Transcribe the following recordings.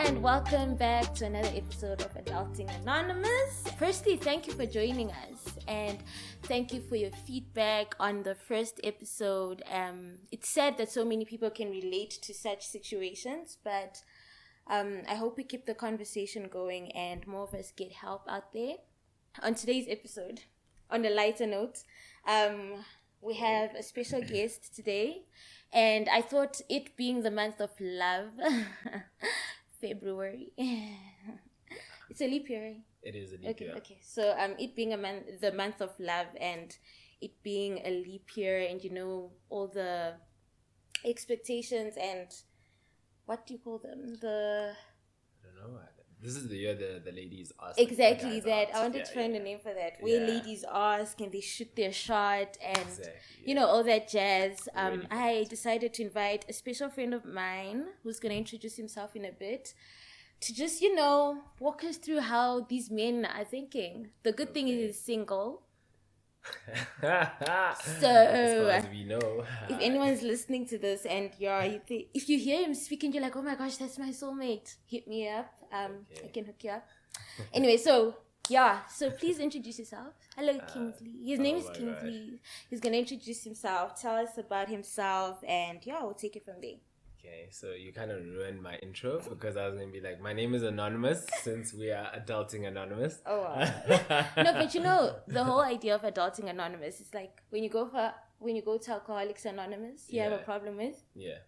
and welcome back to another episode of Adulting Anonymous. Firstly, thank you for joining us and thank you for your feedback on the first episode. It's sad that so many people can relate to such situations, but I hope we keep the conversation going and more of us get help out there. On today's episode, on a lighter note, we have a special guest today, and I thought it being the month of love, February, it's a leap year, right? It is a leap year. Okay. So it being the month of love, and it being a leap year, and you know all the expectations and what do you call them? I don't know. This is the year the ladies ask. Exactly that. I wanted to find a name for that. Where ladies ask and they shoot their shot and you know all that jazz. I decided to invite a special friend of mine who's gonna introduce himself in a bit to just walk us through how these men are thinking. The good thing is he's single. So as far as we know, if anyone's listening to this and if you hear him speaking, you're like, oh my gosh, that's my soulmate, hit me up. I can hook you up. Anyway, so please introduce yourself. Hello, Kingsley. His name is Kingsley. God. He's gonna introduce himself, tell us about himself, and we'll take it from there. Okay, so you kind of ruined my intro because I was going to be like, my name is Anonymous since we are Adulting Anonymous. Oh, wow. No, but the whole idea of Adulting Anonymous is like when you go to Alcoholics Anonymous, you have a problem with? Yeah.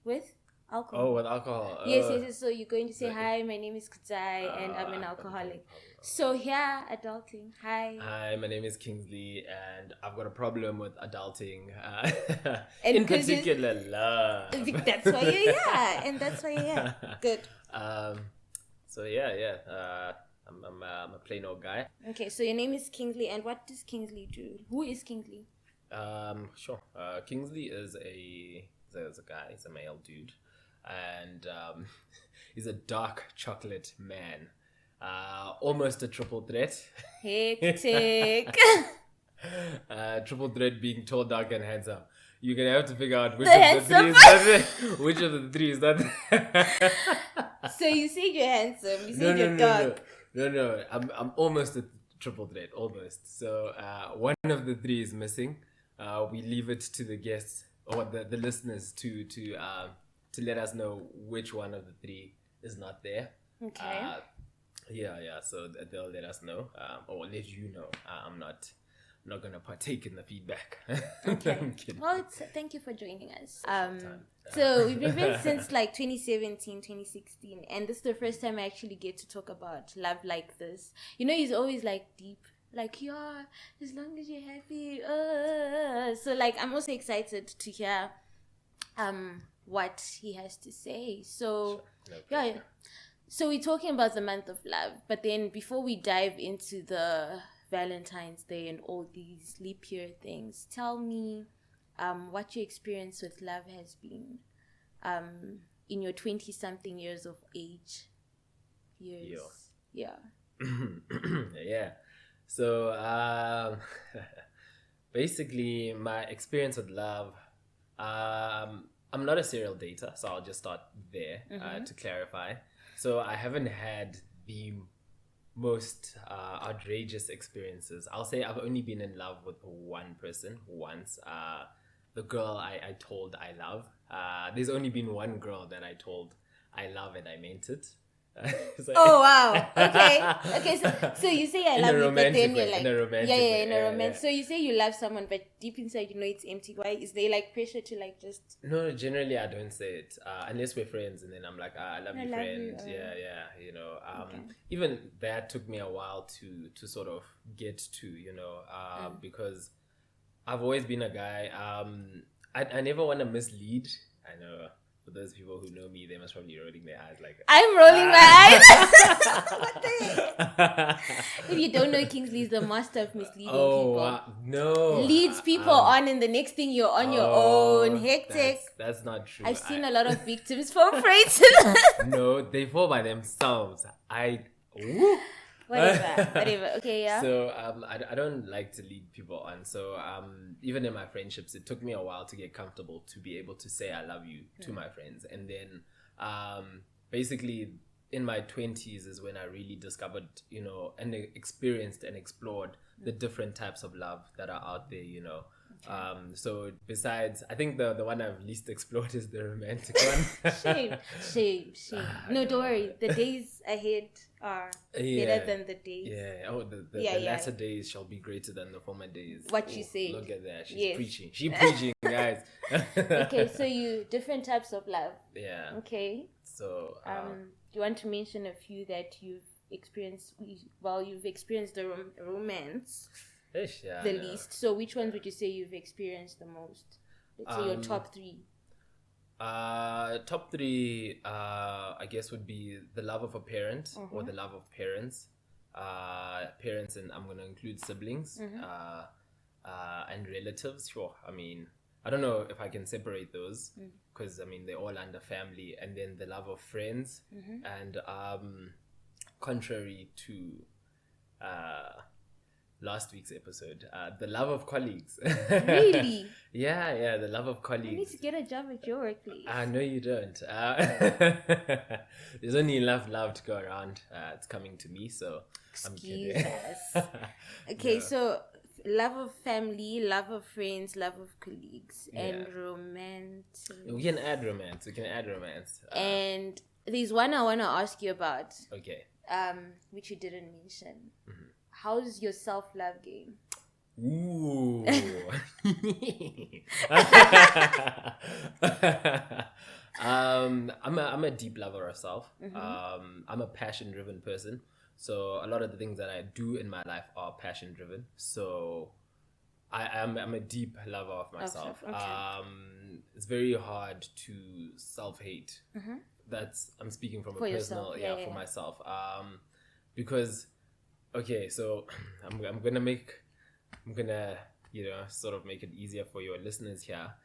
With? Alcohol. Oh, with alcohol. Yes. So you're going to say, hi, my name is Kudzai and I'm an alcoholic. So here, adulting. Hi, my name is Kingsley and I've got a problem with adulting. And in particular, love. That's why you're here. And that's why you're here. Good. So I'm a plain old guy. Okay, so your name is Kingsley, and what does Kingsley do? Who is Kingsley? Sure. Kingsley is a guy. He's a male dude. And he's a dark chocolate man. Almost a triple threat. Hectic. Triple threat being tall, dark, and handsome. You're gonna have to figure out which of the three is that. So you said you're handsome. You said you're dark. No. I'm almost a triple threat. Almost. So one of the three is missing. We leave it to the guests or the listeners to let us know which one of the three is not there. Okay. So they'll let us know, or let you know. I'm not gonna partake in the feedback. Okay. Well, thank you for joining us. So we've been friends since like 2017, 2016, and this is the first time I actually get to talk about love like this. He's always like deep. Like, as long as you're happy. So, like, I'm also excited to hear what he has to say. So, sure. So we're talking about the month of love. But then before we dive into the Valentine's Day and all these leap year things, tell me what your experience with love has been in your 20-something years of age. Yeah. Yeah. So, basically, my experience with love, I'm not a serial dater, so I'll just start there to clarify. So I haven't had the most outrageous experiences. I'll say I've only been in love with one person once. The girl I told I love. There's only been one girl that I told I love and I meant it. Oh wow! Okay. So you say I love you, but then you're like, in a romantic way. In a romance. Yeah. So you say you love someone, but deep inside it's empty. Why is there like pressure to like just? No, generally I don't say it unless we're friends, and then I'm like, I love you, friend. You. Okay. Even that took me a while to sort of get to, because I've always been a guy. I never want to mislead. I know. For those people who know me, they must probably be rolling their eyes like... I'm rolling my eyes! What the heck? If you don't know, Kingsley is the master of misleading people. No. Leads people on, and the next thing you're on your own. Hectic. That's not true. I've seen a lot of victims fall prey to that. No, they fall by themselves. Whatever. Okay, yeah. So I don't like to lead people on. So even in my friendships, it took me a while to get comfortable to be able to say I love you to my friends. And then basically in my 20s is when I really discovered, and experienced and explored the different types of love that are out there, So besides, I think the one I've least explored is the romantic one. Shame. No, don't worry. The days ahead are better than the days. Yeah. Oh, the latter days shall be greater than the former days. What you say? Look at that. She's preaching. She's preaching, guys. Okay, so different types of love. Yeah. Okay. So do you want to mention a few that you've experienced? Well, you've experienced the romance the least. So which ones would you say you've experienced the most? Let's say your top three. Top three, I guess, would be the love of a parent or the love of parents. Parents, and I'm going to include siblings and relatives. Sure. I mean, I don't know if I can separate those because, I mean, they're all under family. And then the love of friends. And contrary to last week's episode, the love of colleagues. Really? Yeah, the love of colleagues. You need to get a job at your workplace. No, you don't. There's only enough love to go around. It's coming to me, so I'm kidding. Okay, so love of family, love of friends, love of colleagues, and romance. We can add romance. And there's one I want to ask you about. Okay. Which you didn't mention. How's your self-love game? Ooh. I'm a deep lover of self. I'm a passion-driven person. So a lot of the things that I do in my life are passion-driven. So I'm a deep lover of myself. It's very hard to self-hate. I'm speaking from a personal, for myself. Because, okay, so I'm gonna sort of make it easier for your listeners here.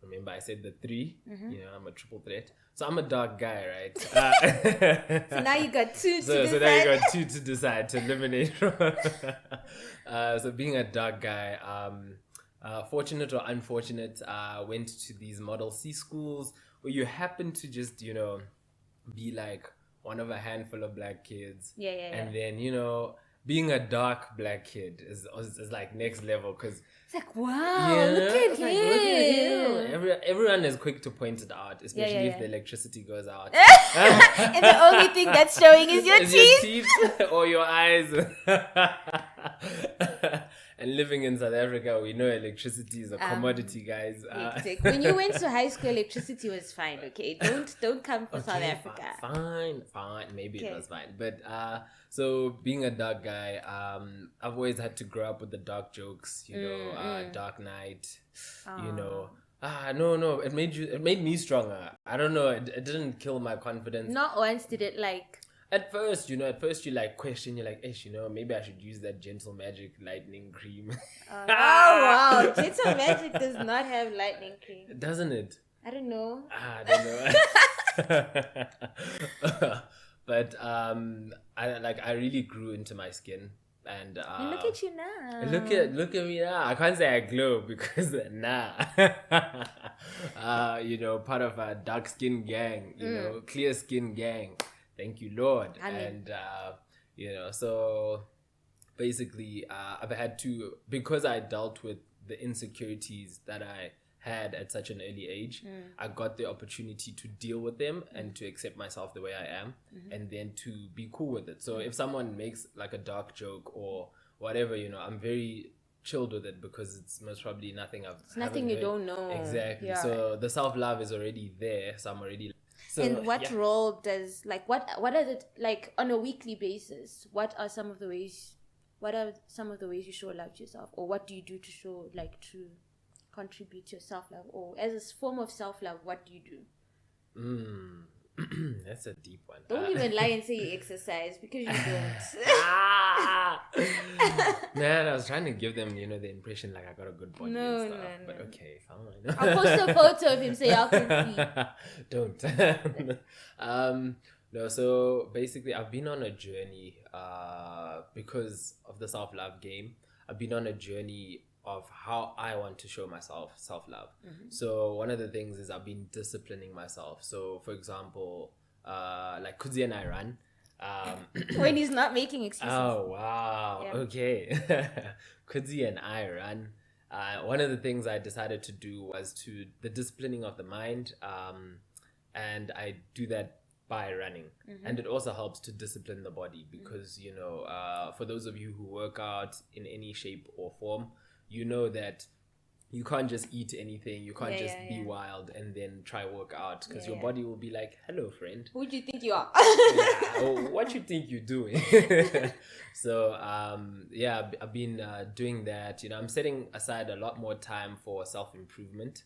Remember, I said the three. I'm a triple threat. So I'm a dark guy, right? So now you got two to decide. So now you got two to decide to eliminate. So being a dark guy, fortunate or unfortunate, went to these Model C schools where you happen to just, be like one of a handful of black kids. And then, being a dark black kid is like next level because it's like, wow, look at him. Everyone is quick to point it out, especially if the electricity goes out. And the only thing that's showing is your teeth or your eyes. And living in South Africa, we know electricity is a commodity, guys. When you went to high school, electricity was fine, okay? Don't come for South Africa. Fine. Maybe it was fine. But so being a dark guy, I've always had to grow up with the dark jokes, Dark Knight, No, it made me stronger. I don't know, it didn't kill my confidence. Not once did it At first you like question, you're like, maybe I should use that Gentle Magic lightning cream. Oh wow, Gentle Magic does not have lightning cream. Doesn't it? I don't know. I don't know. But I really grew into my skin. And look at you now. Look at me now. I can't say I glow because part of a dark skin gang, clear skin gang. Thank you, Lord. And so basically, I've had to, because I dealt with the insecurities that I had at such an early age, I got the opportunity to deal with them and to accept myself the way I am, and then to be cool with it. So if someone makes like a dark joke or whatever, I'm very chilled with it because it's most probably nothing nothing you don't know. Exactly. Yeah. So the self-love is already there. So I'm already. So, and what role does what are the on a weekly basis? What are some of the ways you show love to yourself, or what do you do to show to contribute to your self-love, or as a form of self-love, what do you do? That's a deep one. Don't even lie and say you exercise, because you don't. Man, I was trying to give them, the impression like I got a good body and stuff. But okay, fine. I'll post a photo of him so y'all can see. Don't. No, so basically I've been on a journey because of the self-love game. I've been on a journey of how I want to show myself self-love. So one of the things is I've been disciplining myself. So for example, like Kudzi and I run. When he's not making excuses. Oh wow! Yeah. Okay, Kudzi and I run. One of the things I decided to do was to the disciplining of the mind, and I do that by running, and it also helps to discipline the body because for those of you who work out in any shape or form, you know that you can't just eat anything. You can't just be wild and then try work out because your body will be like, "Hello, friend. Who do you think you are?" What you think you're doing? So I've been doing that. I'm setting aside a lot more time for self-improvement.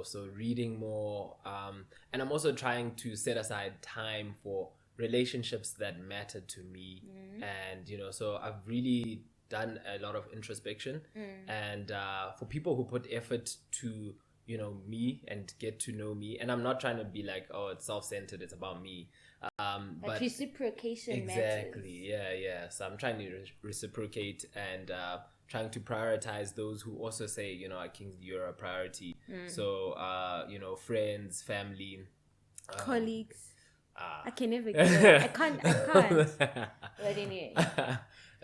So reading more, and I'm also trying to set aside time for relationships that matter to me. And so I've really done a lot of introspection, and for people who put effort to me and get to know me, and I'm not trying to be like, oh, it's self-centered, it's about me, but reciprocation exactly matters. So I'm trying to reciprocate and trying to prioritize those who also say, Kingsley, you're a priority. So friends, family, colleagues. I can never get it. I can't. But anyway.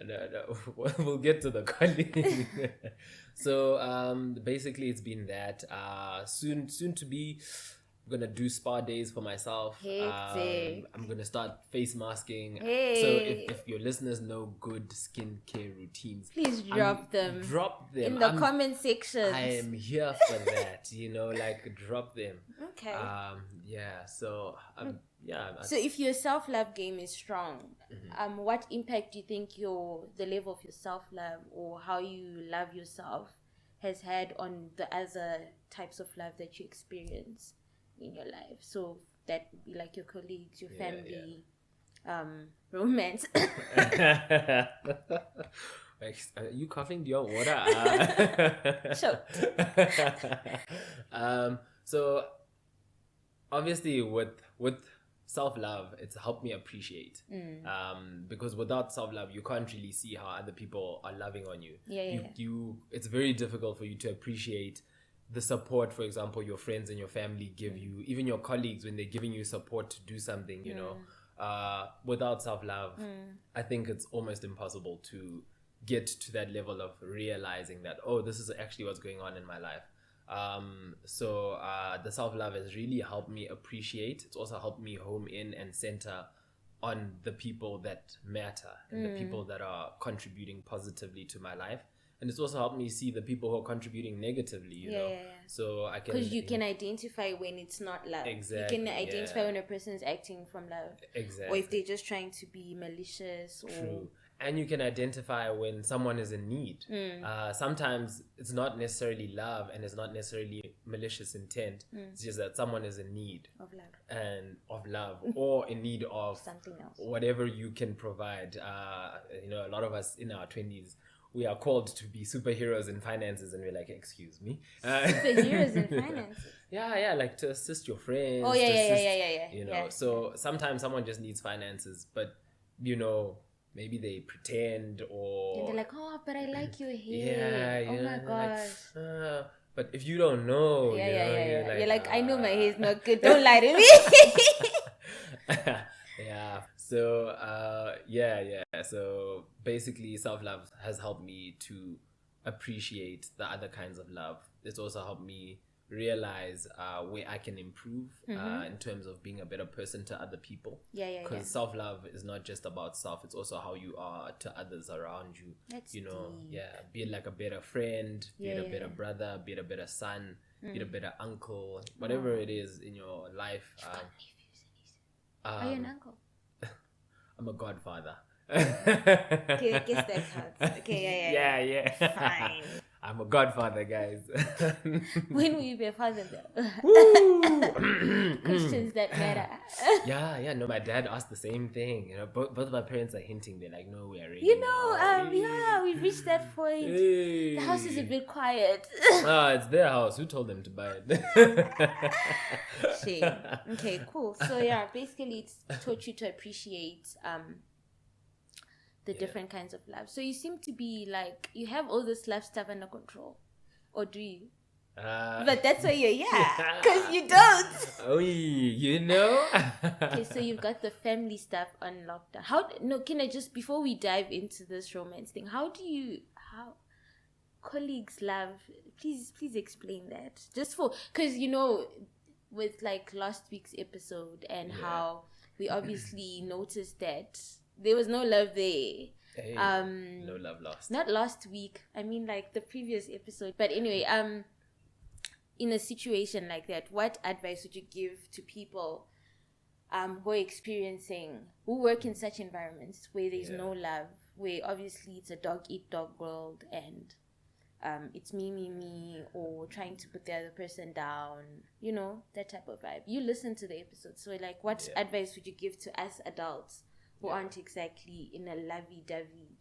No, we'll get to the colleague. So basically it's been that. Soon to be, I'm gonna do spa days for myself. I'm gonna start face masking. So if your listeners know good skincare routines, please drop them in the comment section. I am here for that. Drop them. Okay. So so if your self-love game is strong, what impact do you think the level of your self-love or how you love yourself has had on the other types of love that you experience in your life? So that would be like your colleagues, your family, romance. Are you coughing? Do you want water? Sure. So obviously with self-love, it's helped me appreciate, because without self-love you can't really see how other people are loving on you. It's very difficult for you to appreciate the support, for example, your friends and your family give you, even your colleagues when they're giving you support to do something. Without self-love, I think it's almost impossible to get to that level of realizing that, oh, this is actually what's going on in my life. So the self-love has really helped me appreciate. It's also helped me home in and center on the people that matter and the people that are contributing positively to my life. And it's also helped me see the people who are contributing negatively, you know. So I can... Because you can identify when it's not love. Exactly. You can identify when a person is acting from love. Exactly. Or if they're just trying to be malicious. True. And you can identify when someone is in need. Sometimes it's not necessarily love and it's not necessarily malicious intent. It's just that someone is in need of love or in need of something else, whatever you can provide. A lot of us in our 20s, we are called to be superheroes in finances, and we're like, excuse me, superheroes in finances. Like to assist your friends. So sometimes someone just needs finances, but maybe they pretend, or and they're like, oh, but I like your hair. Oh my gosh. But if you don't know, you're like, I know my hair is not good. Don't lie to me. So basically, self-love has helped me to appreciate the other kinds of love. It's also helped me realize where I can improve in terms of being a better person to other people. Because self-love is not just about self, it's also how you are to others around you. That's deep. Be like a better friend, be it a better brother, be it a better son, be it a better uncle, whatever it is in your life. Are you an uncle? I'm a godfather. Okay, I guess that counts. Okay, yeah. Fine. I'm a godfather, guys. When will you be a father, though? Questions that matter. No, my dad asked the same thing. Both of my parents are hinting. They're like, no, we're ready. We've reached that point. Hey. The house is a bit quiet. It's their house. Who told them to buy it? Shame. Okay, cool. So basically it's taught you to appreciate the different kinds of love. So you seem to be like, you have all this love stuff under control, or do you? But that's why you're here, because you don't. Oh, you know. Okay, so you've got the family stuff on lockdown. Can I just, before we dive into this romance thing, how colleagues love, please explain that. Just because, with like last week's episode and how we obviously noticed that there was no love there. Hey, no love lost. Not last week. I mean, like the previous episode. But anyway, in a situation like that, what advice would you give to people who work in such environments where there's no love, where obviously it's a dog eat dog world and it's me, or trying to put the other person down, that type of vibe. You listen to the episode, so like, what advice would you give to us adults who aren't exactly in a lovey-dovey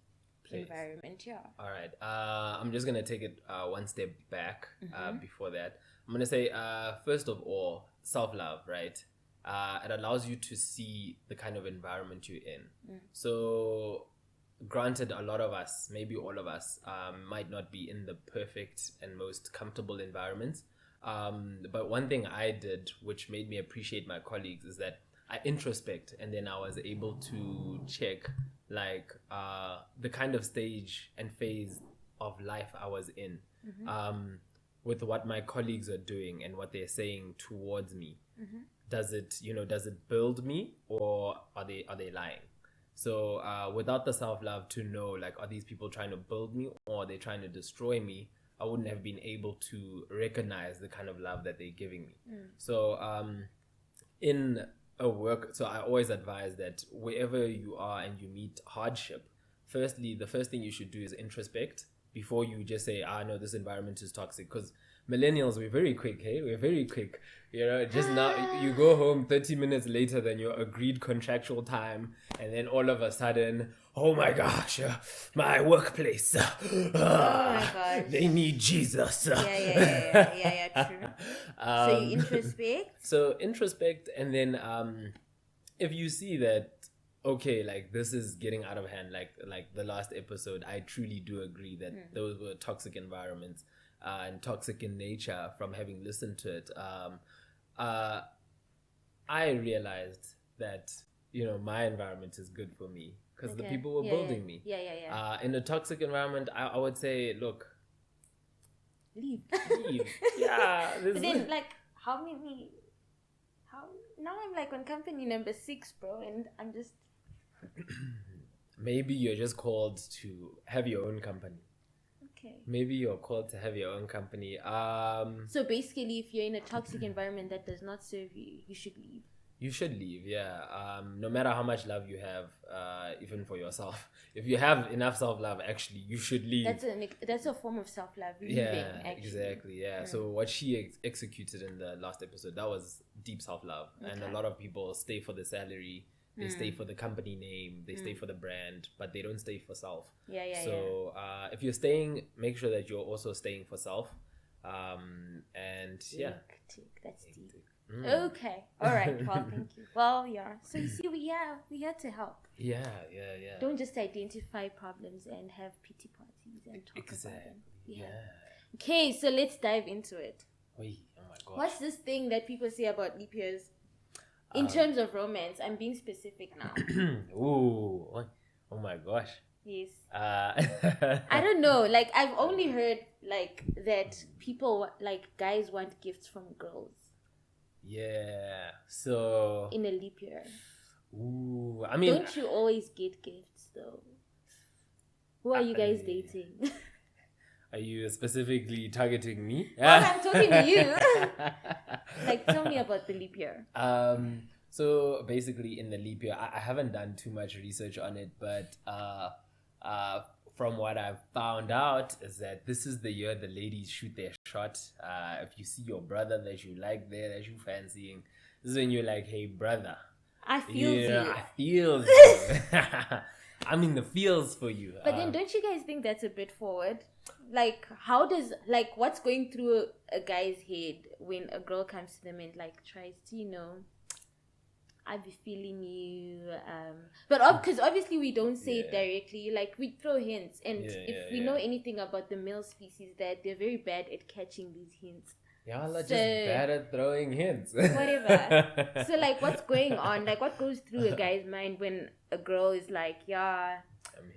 environment? All right. I'm just gonna take it one step back. Before that, I'm gonna say first of all, self-love, right? It allows you to see the kind of environment you're in. So granted, a lot of us, maybe all of us, might not be in the perfect and most comfortable environments. But one thing I did, which made me appreciate my colleagues, is that I introspect, and then I was able to check like the kind of stage and phase of life I was in, with what my colleagues are doing and what they're saying towards me. Does it build me, or are they lying? So without the self-love to know, like, are these people trying to build me or are they trying to destroy me, I wouldn't have been able to recognize the kind of love that they're giving me. So in a work, so I always advise that wherever you are and you meet hardship, firstly, the first thing you should do is introspect before you just say, no, this environment is toxic. Because millennials, we're very quick, hey? We're very quick. Just now, you go home 30 minutes later than your agreed contractual time, and then all of a sudden, oh my gosh, my workplace. Oh my gosh. They need Jesus. Yeah, true. So you introspect? So introspect, and then if you see that, okay, like this is getting out of hand, like the last episode, I truly do agree that those were toxic environments and toxic in nature from having listened to it. I realized that, my environment is good for me because the people were building me. In a toxic environment, I would say, look, leave. Yeah. But then, like, how now I'm like on company number 6, bro, and I'm just maybe you're just called to have your own company. Okay. Maybe you're called to have your own company. So basically, if you're in a toxic environment that does not serve you, you should leave. You should leave, yeah. No matter how much love you have, even for yourself, if you have enough self-love, actually, you should leave. That's a form of self-love. Leaving, exactly. Yeah. So what she executed in the last episode, that was deep self-love, and a lot of people stay for the salary. They stay for the company name, they stay for the brand, but they don't stay for self. So if you're staying, make sure that you're also staying for self. That's deep. Okay. All right. Well, thank you. Well, yeah. So you see, we're here to help. Yeah. Don't just identify problems and have pity parties and talk about them. Yeah. Okay, so let's dive into it. Oh my gosh. What's this thing that people say about leap years? In terms of romance, I'm being specific now. Oh my gosh. Yes. I don't know. Like, I've only heard like that people, like, guys want gifts from girls. Yeah. So in a leap year. Ooh. I mean, don't you always get gifts though? Who are you guys dating? Are you specifically targeting me? Well, I'm talking to you. Like, tell me about the leap year. So basically, in the leap year, I haven't done too much research on it, but from what I've found out is that this is the year the ladies shoot their shot. If you see your brother that you like there, that you fancying, this is when you're like, hey, brother. I feel you. I feel you. I'm in the feels for you. But then don't you guys think that's a bit forward? Like, what's going through a guy's head when a girl comes to them and, like, tries to, I be feeling you. But because obviously we don't say it directly. Like we throw hints, and if we know anything about the male species, that they're very bad at catching these hints. Y'all are just bad at throwing hints. Whatever. So like, what's going on? Like, what goes through a guy's mind when a girl is like, yeah, I'm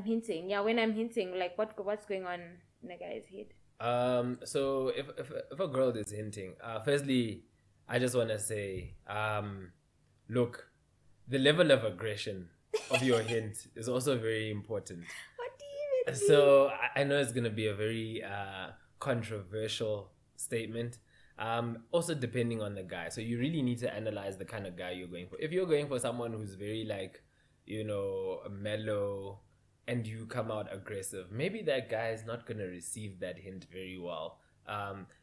hinting. Yeah, when I'm hinting, like, what's going on in a guy's head? So if a girl is hinting, firstly, I just want to say, look, the level of aggression of your hint is also very important. What do you mean? So I know it's gonna be a very controversial statement. Also depending on the guy. So you really need to analyze the kind of guy you're going for. If you're going for someone who's very like, mellow, and you come out aggressive, maybe that guy is not gonna receive that hint very well.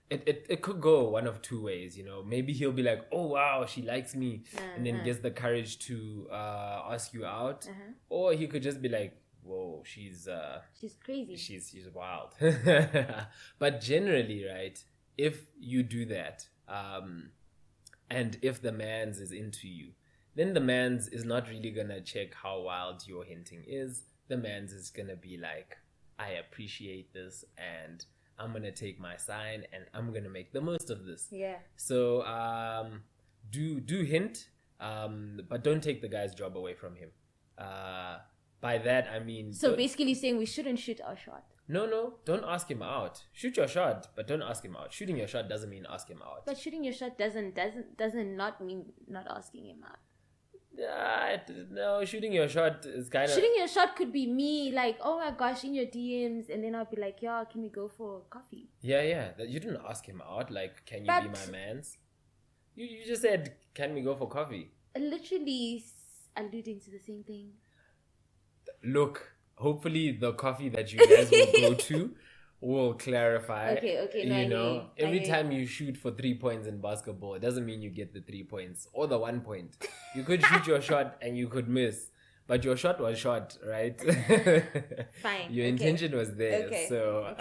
It could go one of two ways, Maybe he'll be like, oh wow, she likes me, and then gets the courage to ask you out, or he could just be like, whoa, she's crazy, she's wild. But generally, right, if you do that, and if the man's is into you, then the man's is not really gonna check how wild your hinting is. The man's is gonna be like, I appreciate this, and I'm gonna take my sign, and I'm gonna make the most of this. Yeah. So do hint, but don't take the guy's job away from him. By that I mean. So basically saying we shouldn't shoot our shot. No, don't ask him out. Shoot your shot, but don't ask him out. Shooting your shot doesn't mean ask him out. But shooting your shot doesn't not mean not asking him out. No, shooting your shot is kind of... Shooting your shot could be me, like, oh my gosh, in your DMs, and then I'll be like, yeah, can we go for coffee? Yeah. You didn't ask him out, like, can you be my mans? You just said, can we go for coffee? Literally alluding to the same thing. Look, hopefully the coffee that you guys will go to will clarify. Okay. No, every time you shoot for 3 points in basketball, it doesn't mean you get the 3 points or the 1 point. You could shoot your shot and you could miss, but your shot was shot, right? Fine. Your intention was there. Okay. So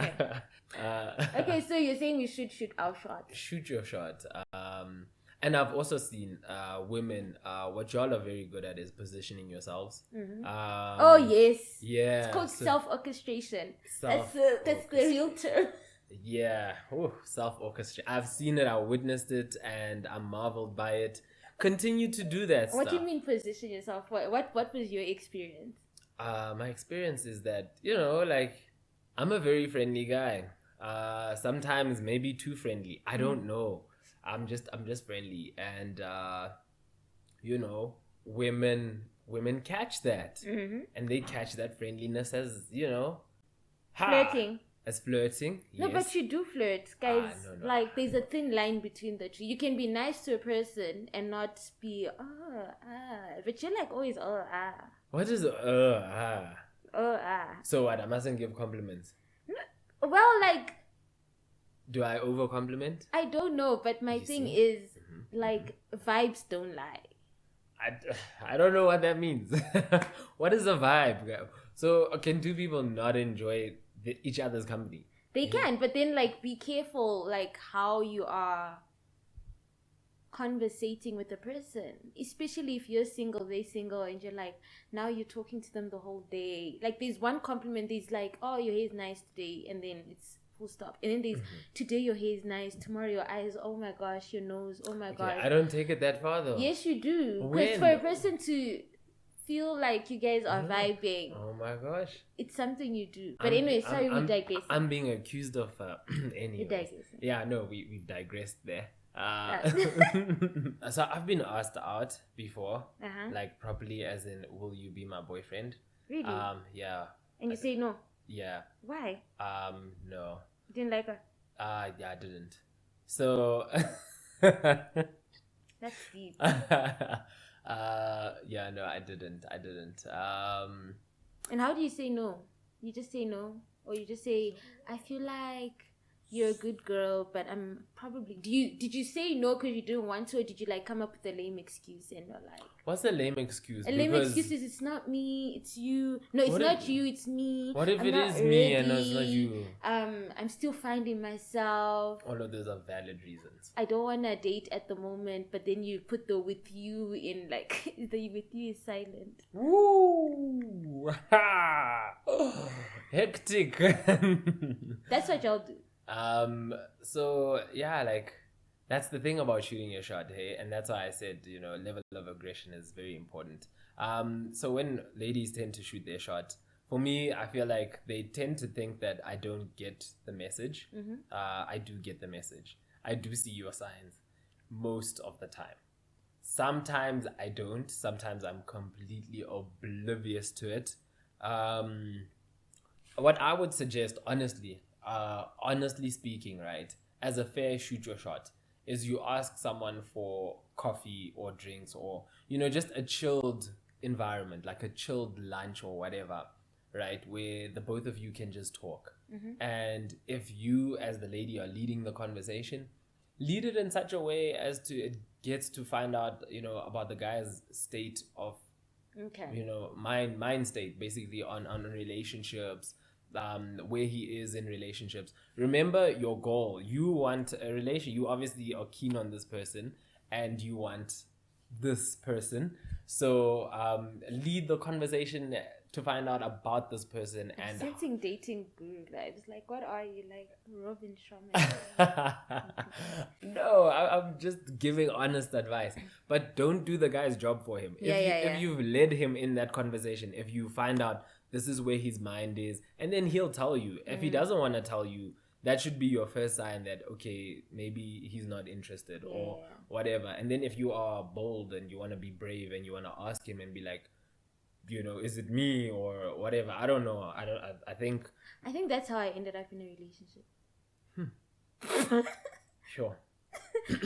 okay, so you're saying we should shoot our shot. Shoot your shot. And I've also seen women, what y'all are very good at is positioning yourselves. Oh, yes. Yeah. It's called self-orchestration. That's the real term. Yeah. Self-orchestration. I've seen it, I witnessed it, and I'm marveled by it. Continue to do that What do you mean position yourself? What was your experience? My experience is that, like, I'm a very friendly guy. Sometimes maybe too friendly. I don't know. I'm just friendly, and women catch that, and they catch that friendliness as flirting. As flirting. No, yes. But you do flirt, guys. No. Like, there's a thin line between the two. You can be nice to a person and not be but you're like always What is So what? I mustn't give compliments. No, well, like. Do I over compliment? I don't know, but my thing is, like, vibes don't lie. I don't know what that means. What is a vibe? So can two people not enjoy each other's company? They can, but then, like, be careful, like, how you are conversating with a person. Especially if you're single, they're single, and you're like, now you're talking to them the whole day. Like, there's one compliment, there's like, oh, your hair is nice today, and then it's full stop. And then there's today your hair is nice, tomorrow your eyes, oh my gosh, your nose, oh my gosh. I don't take it that far though. Yes, you do. Because for a person to feel like you guys are vibing, oh my gosh, it's something you do. But anyway, sorry, we digress. I'm being accused of anyway. Yeah, no, we've digressed there. So I've been asked out before, like properly, as in, will you be my boyfriend? Really? Yeah. And you say no? Yeah. Why? No. You didn't like her? Yeah, I didn't. So. That's deep. Yeah, no, I didn't. And how do you say no? You just say no, or you just say, I feel like you're a good girl, but I'm probably. Did you say no because you didn't want to, or did you like come up with a lame excuse and you're like? What's the lame excuse? A lame excuse is it's not me, it's you. No, it's not you, it's me. What if I'm it not is me and it's not ready. you? I'm still finding myself. All of those are valid reasons. I don't want to date at the moment, but then you put the with you in like the with you is silent. Woo! Hectic. That's what y'all do. So yeah, like that's the thing about shooting your shot, hey, and that's why I said, level of aggression is very important. So when ladies tend to shoot their shot, for me, I feel like they tend to think that I don't get the message. I do get the message. I do see your signs most of the time. Sometimes I don't. Sometimes I'm completely oblivious to it. What I would suggest, honestly speaking, right, as a fair shoot your shot, is you ask someone for coffee or drinks or, just a chilled environment, like a chilled lunch or whatever, right, where the both of you can just talk. And if you, as the lady, are leading the conversation, lead it in such a way as to it gets to find out, about the guy's state of, mind state, basically on relationships, where he is in relationships. Remember your goal. You want a relation. You obviously are keen on this person and you want this person. So lead the conversation to find out about this person. And sensing dating guru vibes. Like, what are you, like Robin Sharma? No, I'm just giving honest advice. But don't do the guy's job for him. If you've led him in that conversation, if you find out this is where his mind is, and then he'll tell you. If he doesn't want to tell you, that should be your first sign that, okay, maybe he's not interested or whatever. And then if you are bold and you want to be brave and you want to ask him and be like, is it me or whatever? I don't know. I think that's how I ended up in a relationship. Sure.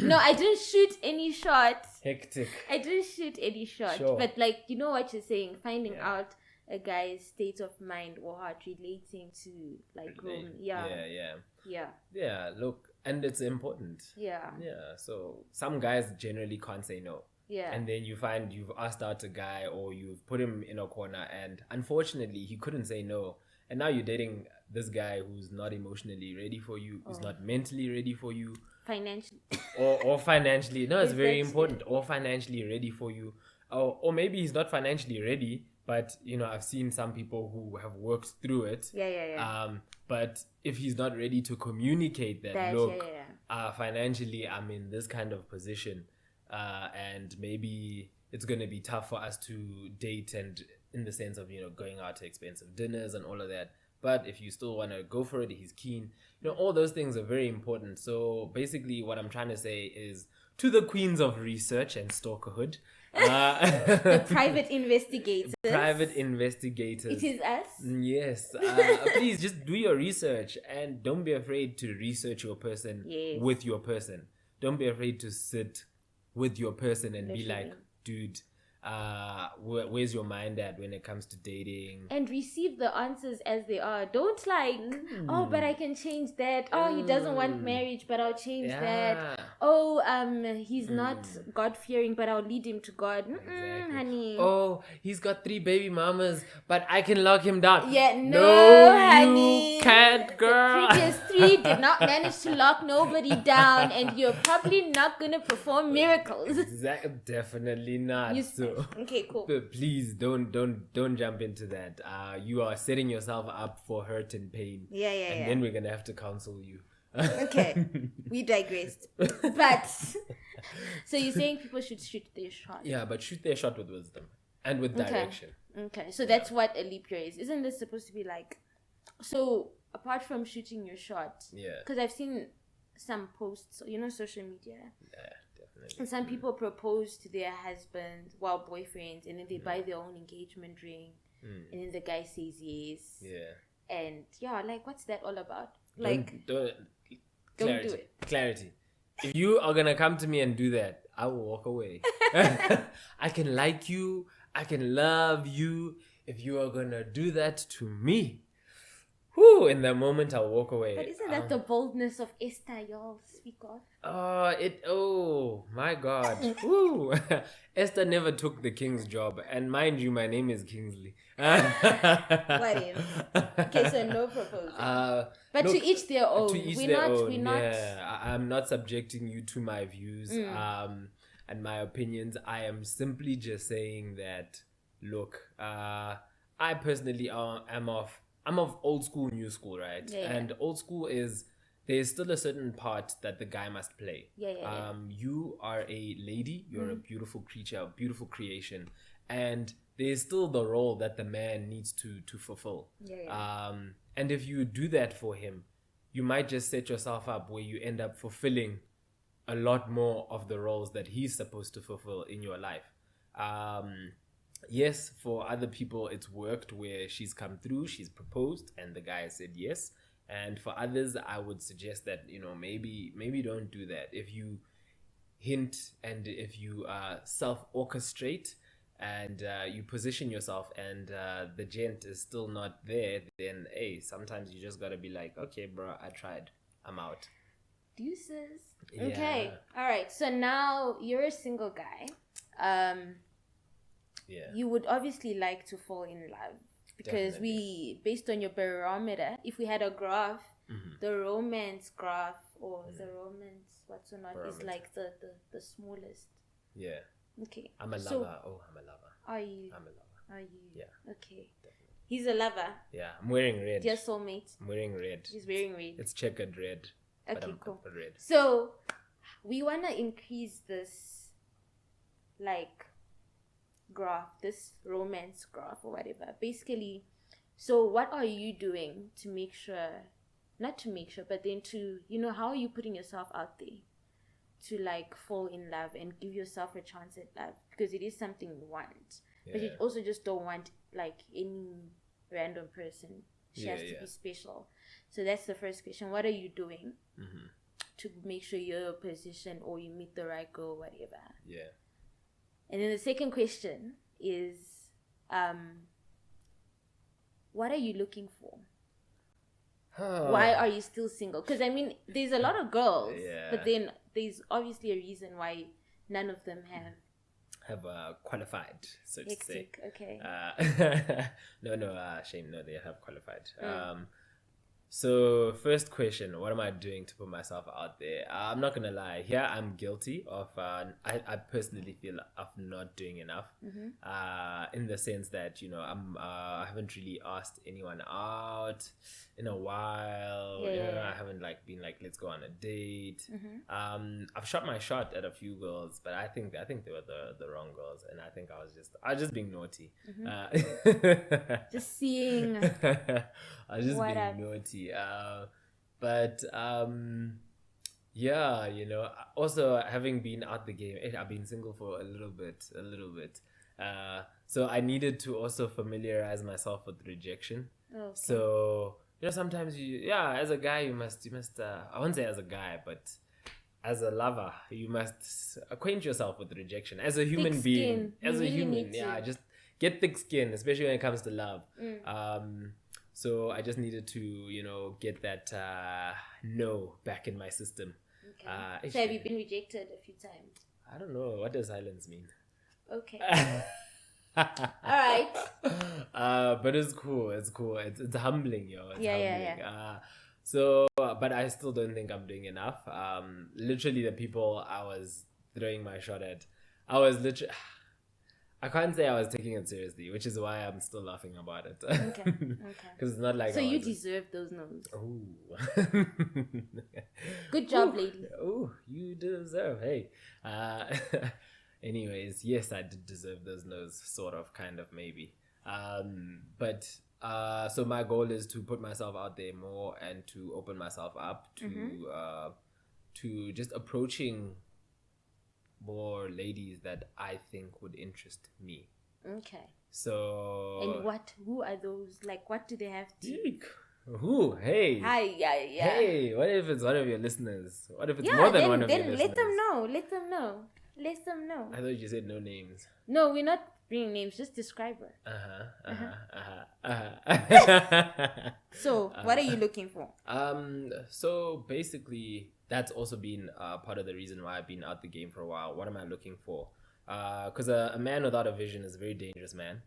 No, I didn't shoot any shots. Hectic. I didn't shoot any shots. Sure. But like, you know what you're saying, finding out a guy's state of mind or heart relating to like Yeah, look, and it's important. Yeah, so some guys generally can't say no. And then you find you've asked out a guy or you've put him in a corner and unfortunately he couldn't say no, and now you're dating this guy who's not emotionally ready for you, who's not mentally ready for you, financially or financially. No, it's very important. Or financially ready for you, or maybe he's not financially ready. But, I've seen some people who have worked through it. But if he's not ready to communicate that, look, financially, I'm in this kind of position. And maybe it's going to be tough for us to date and in the sense of, going out to expensive dinners and all of that. But if you still want to go for it, he's keen. All those things are very important. So basically what I'm trying to say is, to the queens of research and stalkerhood, the private investigators. It is us. Yes. Please just do your research and don't be afraid to research your person with your person. Don't be afraid to sit with your person and be like, dude, where's your mind at when it comes to dating? And receive the answers as they are. Don't like, oh, but I can change that. Oh, he doesn't want marriage, but I'll change that. Oh, he's not God-fearing, but I'll lead him to God. Exactly. Honey. Oh, he's got 3 baby mamas, but I can lock him down. Yeah, no, honey. You can't, girl. The previous 3 did not manage to lock nobody down, and you're probably not going to perform miracles. Exactly. Definitely not. Okay, cool. Please don't jump into that. You are setting yourself up for hurt and pain. And then we're gonna have to counsel you. Okay, we digressed. But so you're saying people should shoot their shot? Yeah, but shoot their shot with wisdom and with direction. Okay, so that's what a leap year is. Isn't this supposed to be like? So apart from shooting your shot, because I've seen some posts, social media. Yeah. Definitely. And some people propose to their husbands, boyfriends, and then they buy their own engagement ring, and then the guy says yes. Yeah. And like, what's that all about? Like, don't do it. Clarity. If you are gonna come to me and do that, I will walk away. I can like you. I can love you. If you are gonna do that to me, in that moment I'll walk away. But isn't that the boldness of Esther y'all speak of? Oh my God. Woo. Esther never took the king's job. And mind you, my name is Kingsley. What is? Okay, so no proposal. But look, to each their own. To each their own. Yeah, I'm not subjecting you to my views and my opinions. I am simply just saying that, look, I personally I'm of old school, new school, right? Yeah. And old school is there's still a certain part that the guy must play. Yeah. You are a lady. You're a beautiful creature, a beautiful creation, and there's still the role that the man needs to fulfill. Yeah. And if you do that for him, you might just set yourself up where you end up fulfilling a lot more of the roles that he's supposed to fulfill in your life. Yes, for other people it's worked where she's come through, she's proposed, and the guy said yes. And for others, I would suggest that, maybe don't do that. If you hint and if you self-orchestrate and you position yourself and the gent is still not there, then hey, sometimes you just gotta be like, okay, bro, I tried, I'm out. Deuces. Yeah. Okay, all right. So now you're a single guy. Yeah. You would obviously like to fall in love because Definitely. based on your barometer, if we had a graph, the romance graph or the romance what's or not is like the smallest. Yeah. Okay. I'm a lover. So, I'm a lover. are you? I'm a lover. Are you? Yeah. Okay. Definitely. He's a lover. Yeah, I'm wearing red. Dear soulmate. I'm wearing red. He's wearing red. It's checkered red. But Okay, I'm cool. red. So we wanna increase this like graph, this romance graph or whatever. Basically, so what are you doing to make sure, not to make sure, but then to, how are you putting yourself out there to like fall in love and give yourself a chance at love? Because it is something you want. Yeah. But you also just don't want like any random person. She has to be special. So that's the first question. What are you doing to make sure you're positioned or you meet the right girl, whatever? Yeah. And then the second question is, what are you looking for? Why are you still single? Because I mean, there's a lot of girls, but then there's obviously a reason why none of them have qualified, so to say. Okay. Shame. No, they have qualified. So first question, what am I doing to put myself out there? I'm not gonna lie, here I'm guilty of I personally feel of not doing enough in the sense that I haven't really asked anyone out in a while. I haven't been like, let's go on a date. I've shot my shot at a few girls, but I think they were the wrong girls, and I think I was just being naughty. Just seeing I was just being naughty. Also having been out the game, I've been single for a little bit. So I needed to also familiarize myself with rejection. Okay. So sometimes as a guy you must I won't say as a guy, but as a lover you must acquaint yourself with rejection as a human being. As a human, just get thick skin, especially when it comes to love. So I just needed to, get that no back in my system. Okay. So have you been rejected a few times? I don't know. What does silence mean? Okay. All right. But it's cool. It's humbling, yo. It's humbling. Yeah. So, but I still don't think I'm doing enough. Literally the people I was throwing my shot at, I can't say I was taking it seriously, which is why I'm still laughing about it. Okay. Because it's not like so you deserve those no's. Oh. Good job, lady. Oh, you deserve. Hey. Anyways, yes, I did deserve those no's, sort of, kind of, maybe. So my goal is to put myself out there more and to open myself up to just approaching more ladies that I think would interest me. Okay. So. And who are those? Like, what do they have to? Who? Hey. Hi, yeah. Hey, what if it's one of your listeners? What if it's more than one of your listeners? Let them know. I thought you said no names. No, we're not bringing names. Just describe her. So, what are you looking for? So basically, that's also been part of the reason why I've been out the game for a while. What am I looking for? Because a man without a vision is a very dangerous man.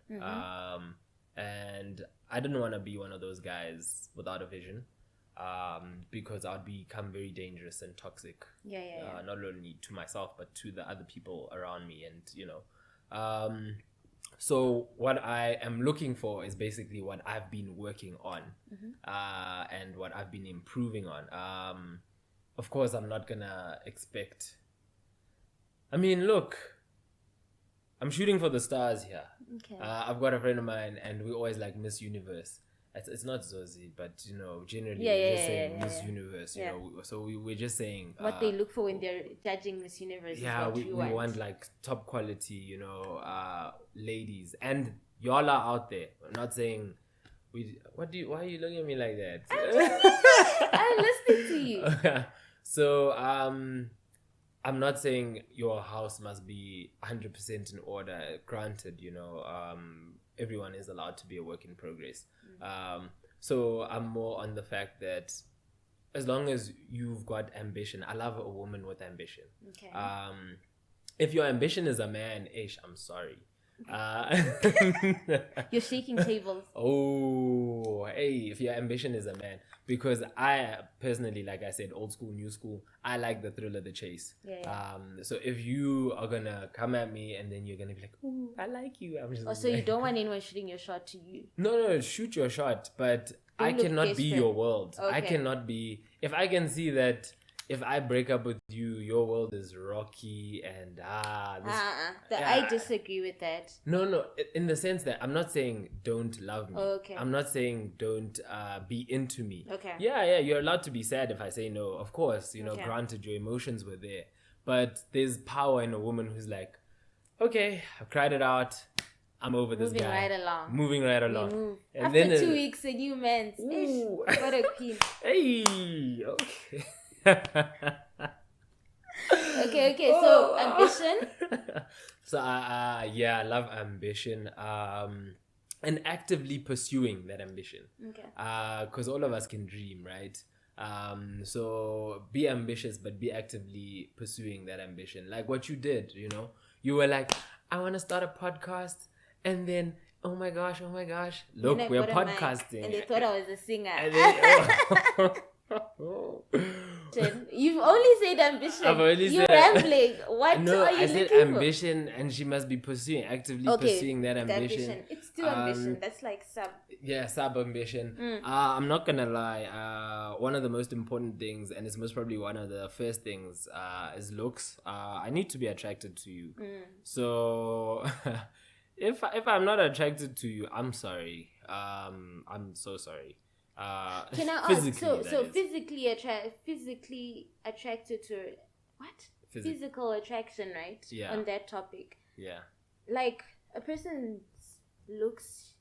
And I didn't want to be one of those guys without a vision. Because I'd become very dangerous and toxic. Not only to myself, but to the other people around me. And, you know, so what I am looking for is basically what I've been working on, and what I've been improving on. Of course, I'm not gonna expect. I mean, look, I'm shooting for the stars here. Okay. I've got a friend of mine, and we always like Miss Universe. It's not Zosie, but you know, generally we're just saying Miss Universe. You know, so we're just saying what they look for when they're judging Miss Universe. Yeah, is what we want like top quality, you know, ladies, and y'all are out there. We're not saying why are you looking at me like that? I'm listening to you. So I'm not saying your house must be 100% in order. Granted, you know, everyone is allowed to be a work in progress. So I'm more on the fact that as long as you've got ambition, I love a woman with ambition. Okay. If your ambition is a man, I'm sorry. You're shaking tables. Oh, hey, if your ambition is a man. Because I personally, like I said, old school, new school, I like the thrill of the chase. So if you are going to come at me and then you're going to be like, ooh, I like you. I'm just so you don't want anyone shooting your shot to you? No, shoot your shot. But I cannot be your world. Okay. I cannot be... If I can see that if I break up with you, your world is rocky and I disagree with that. No, in the sense that I'm not saying don't love me. Okay. I'm not saying don't be into me. Okay. Yeah, you're allowed to be sad if I say no. Of course, you know, granted your emotions were there. But there's power in a woman who's like, okay, I've cried it out. I'm over this guy. Moving right along. Move. And after then 2 weeks, a new man. What a queen. Hey, okay. Okay. So ambition. So I love ambition. And actively pursuing that ambition. Okay. Because all of us can dream, right? So be ambitious, but be actively pursuing that ambition. Like what you did, you know, you were like, I want to start a podcast, and then oh my gosh, look, we're podcasting. And they thought I was a singer. And then, You've only said ambition. You're rambling. What no, are you I said ambition, and she must be actively pursuing that ambition. It's still ambition. That's like sub ambition. I'm not gonna lie. One of the most important things, and it's most probably one of the first things, is looks. I need to be attracted to you. So if I'm not attracted to you, I'm sorry. I'm so sorry. Can I ask? So physically attracted to what? Physical attraction, right? Yeah. On that topic. Yeah. Like a person's looks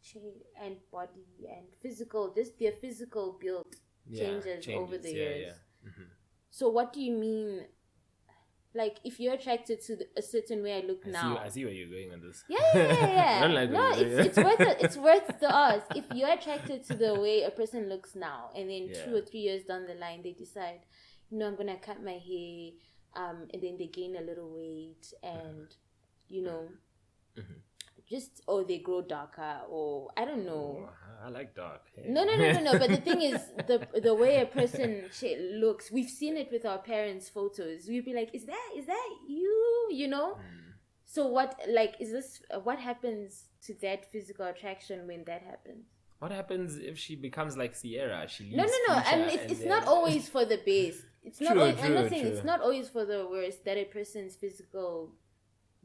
and body and physical, just their physical build changes over the years. Yeah. Mm-hmm. So what do you mean? Like if you're attracted to a certain way I look now. I see where you're going on this. Yeah. Not like it's worth the ask. If you're attracted to the way a person looks now, and then 2 or 3 years down the line they decide, I'm gonna cut my hair, and then they gain a little weight, and just they grow darker, or I don't know. I like dark hair. No. But the thing is, the way a person looks, we've seen it with our parents' photos. We'd be like, is that you? You know. So what happens to that physical attraction when that happens? What happens if she becomes like Sierra? She leaves No. And it's not always for the best. It's not. I'm not saying it's not always for the worst that a person's physical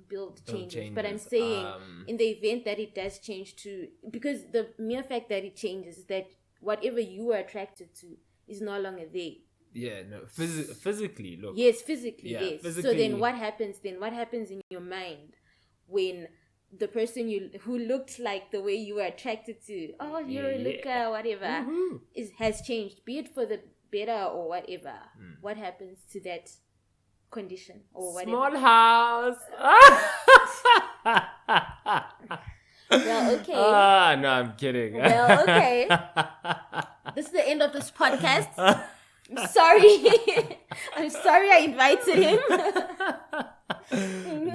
build changes, but I'm saying in the event that it does change too, because the mere fact that it changes is that whatever you are attracted to is no longer there. Yeah, no, physically, look. Yes, physically, yeah, yes. Physically. So then what happens in your mind when the person who looked like the way you were attracted to, you're a looker, whatever, has changed, be it for the better or whatever. What happens to that condition or whatever? Small house. Well, okay. No, I'm kidding. Well, okay. This is the end of this podcast. I'm sorry. I'm sorry I invited him.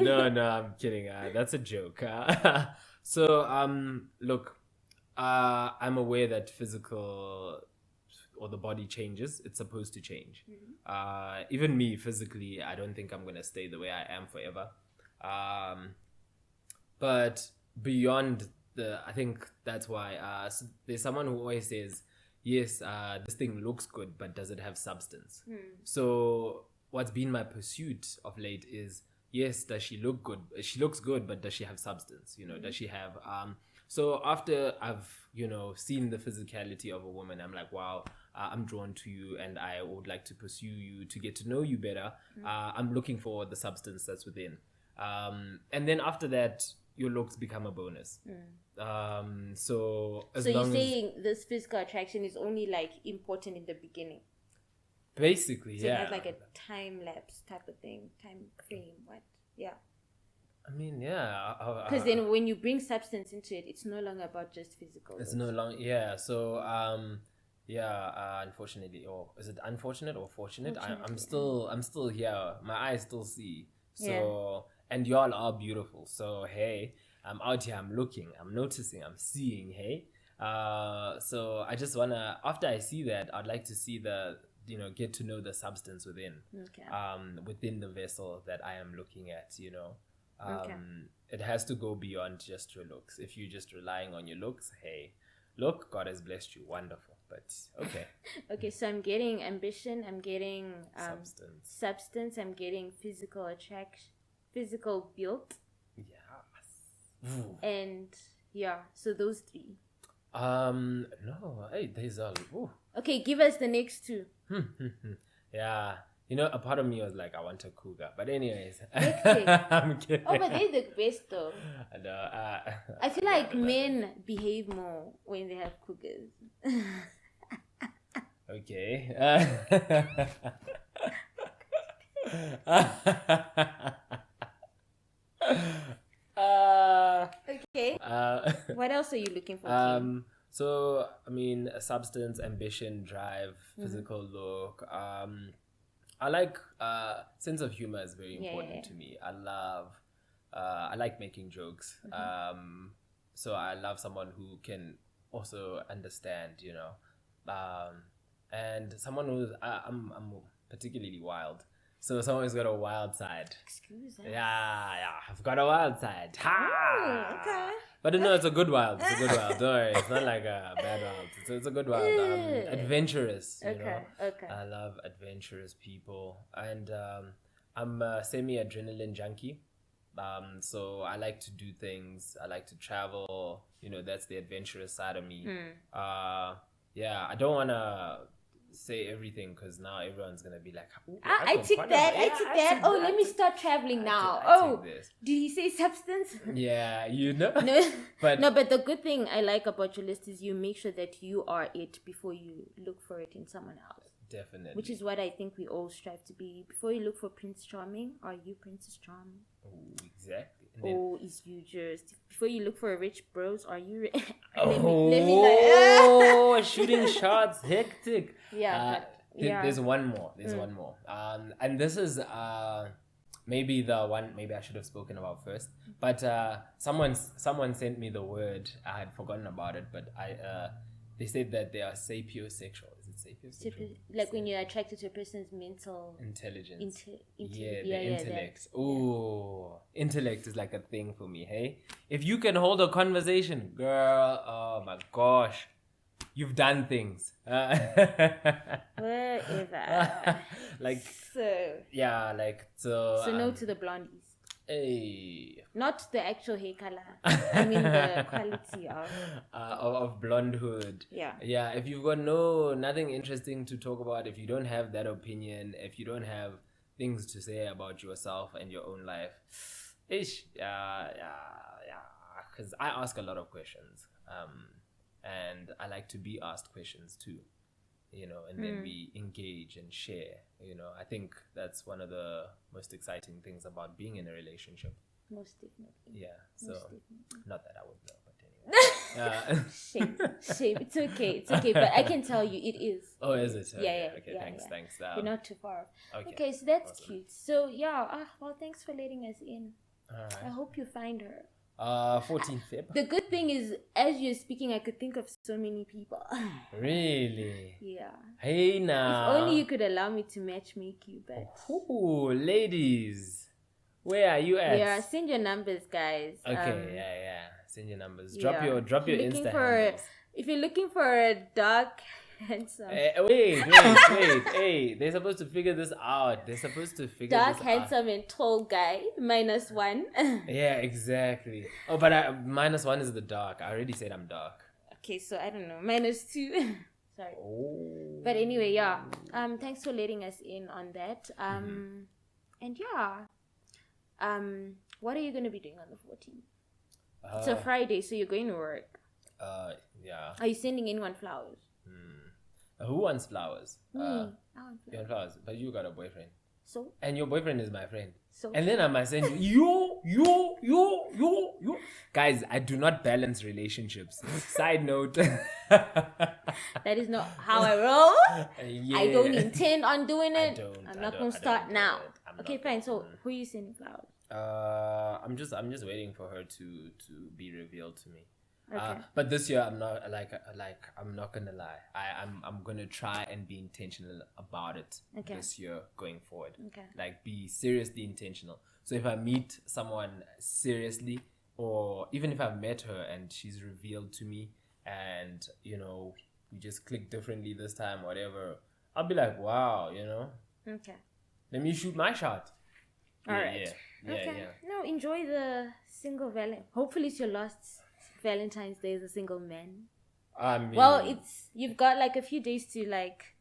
No, I'm kidding. That's a joke. So, look, I'm aware that physical or the body changes. It's supposed to change. Even me, physically, I don't think I'm going to stay the way I am forever. But beyond I think that's why so there's someone who always says, yes, this thing looks good, but does it have substance? So what's been my pursuit of late is, yes, does she look good? She looks good, but does she have substance? Does she have so after I've seen the physicality of a woman, I'm like, wow, I'm drawn to you and I would like to pursue you to get to know you better. I'm looking for the substance that's within, and then after that your looks become a bonus. So you're saying this physical attraction is only like important in the beginning? Basically, so yeah. It has like a time lapse type of thing, time frame. What? Yeah. I mean, yeah. Because then when you bring substance into it, it's no longer about just physical. It's no longer, yeah. So, unfortunately, or is it unfortunate or fortunate? I'm still here. My eyes still see. So, and y'all are beautiful. So, hey, I'm out here. I'm looking. I'm noticing. I'm seeing. Hey. So I just wanna. After I see that, I'd like to see get to know the substance within. Okay. Within the vessel that I am looking at. Okay. It has to go beyond just your looks. If you're just relying on your looks, hey, look, God has blessed you, wonderful. But okay. Okay, so I'm getting ambition, I'm getting substance, I'm getting physical attraction, physical build. Yes. And so those three. No, hey, these are. Ooh. Okay, give us the next two. Yeah. A part of me was like, I want a cougar. But anyways. I'm kidding. Oh, but they're the best though. I feel like men behave more when they have cougars. Okay. Okay. What else are you looking for, Kim? So, I mean, substance, ambition, drive, physical look. I like sense of humor is very important to me. I like making jokes. So I love someone who can also understand, and someone who's I'm particularly wild. So someone who's got a wild side. Excuse us. Yeah, I've got a wild side. Ha! Okay. But no, it's a good wild. It's a good wild. Don't worry, it's not like a bad wild. It's a good wild. Adventurous. Okay. I love adventurous people, and I'm a semi-adrenaline junkie. So I like to do things. I like to travel. That's the adventurous side of me. I don't wanna say everything because now everyone's gonna be like, I took that. Oh, let me start traveling now. Did he say substance? Yeah, No, but the good thing I like about your list is you make sure that you are it before you look for it in someone else. Definitely. Which is what I think we all strive to be. Before you look for Prince Charming, are you Princess Charming? Oh, exactly. Is you just before you look for a rich bros, are you? Shooting shots, hectic. Yeah, There's one more. One more. And this is maybe the one. Maybe I should have spoken about first. But someone sent me the word. I had forgotten about it, but they said that they are sapiosexual. Is it sapiosexual? Like when you're attracted to a person's mental intelligence. The intellect. Ooh, intellect is like a thing for me. Hey, if you can hold a conversation, girl. Oh my gosh, you've done things. Whatever. So no to the blondies. Hey. Not the actual hair color. I mean the quality of blondehood. Yeah. Yeah. If you've got nothing interesting to talk about, if you don't have that opinion, if you don't have things to say about yourself and your own life, because I ask a lot of questions, and I like to be asked questions too. and then we engage and share. I think that's one of the most exciting things about being in a relationship. Most definitely. Yeah. So, not that I would know, but anyway. Shame. It's okay. But I can tell you, it is. Oh, is it? Yeah. Okay. Thanks. You're not too far. Okay. So that's awesome. cute. So yeah. Well, thanks for letting us in. All right. I hope you find her. 14th Feb. The good thing is, as you're speaking, I could think of so many people. Really? Yeah. Hey now. If only you could allow me to matchmake you, but. Ooh, ladies. Where are you at? Yeah, send your numbers, guys. Okay, yeah. Send your numbers. Drop your Insta handles. If you're looking for a dark, handsome. Wait. Hey, they're supposed to figure this out. Dark, handsome, and tall guy, -1. Yeah, exactly. Oh, but -1 is the dark. I already said I'm dark. Okay, so I don't know. -2. Sorry. Oh. But anyway, yeah. Thanks for letting us in on that. And yeah. What are you going to be doing on the 14th? It's a Friday, so you're going to work. Yeah. Are you sending anyone flowers? Who wants flowers? Me. I want flowers. You want flowers, but you got a boyfriend. So? And your boyfriend is my friend. So? And then I must send you, yo. Guys, I do not balance relationships. Side note. That is not how I roll. Yeah. I don't intend on doing it. I'm not going to start now. Okay, fine. So, who are you sending flowers? I'm just waiting for her to be revealed to me. Okay. But this year I'm not I'm not gonna lie. I'm gonna try and be intentional about it this year going forward. Okay. Like be seriously intentional. So if I meet someone seriously, or even if I've met her and she's revealed to me, and we just click differently this time, whatever, I'll be like, wow, Okay. let me shoot my shot. All right. Yeah. No, enjoy the single Valentine. Hopefully it's your last Valentine's Day as a single man. I mean, well, you've got like a few days to like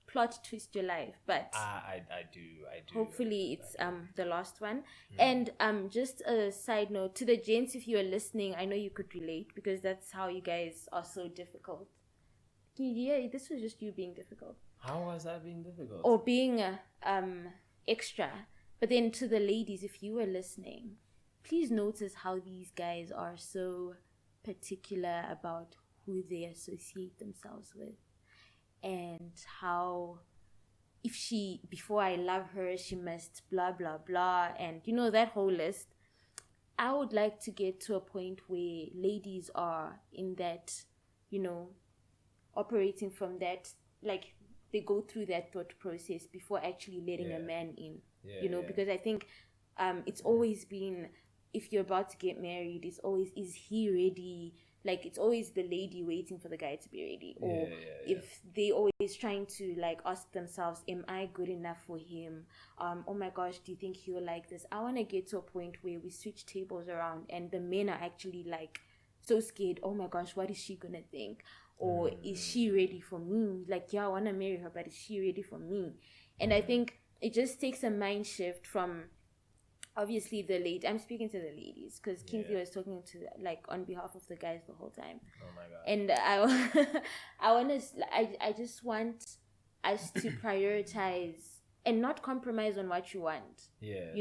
plot twist your life, but I do. Hopefully it's the last one. And just a side note to the gents, if you are listening, I know you could relate because that's how you guys are so difficult. Yeah, this was just you being difficult. How was I being difficult? Or being extra. But then to the ladies, if you were listening, please notice how these guys are so particular about who they associate themselves with. And how before I love her, she must blah, blah, blah. And that whole list. I would like to get to a point where ladies are in that, operating from that, like they go through that thought process before actually letting a man in. Because I think it's always been, if you're about to get married, it's always, is he ready? Like, it's always the lady waiting for the guy to be ready. Or if they always trying to, like, ask themselves, am I good enough for him? Oh my gosh, do you think he'll like this? I want to get to a point where we switch tables around and the men are actually, like, so scared. Oh my gosh, what is she going to think? Or is she ready for me? Like, yeah, I want to marry her, but is she ready for me? And I think it just takes a mind shift from, obviously, I'm speaking to the ladies because Kingsley was talking to, like, on behalf of the guys the whole time. Oh my God. And I just want us to prioritize and not compromise on what you want. Yeah,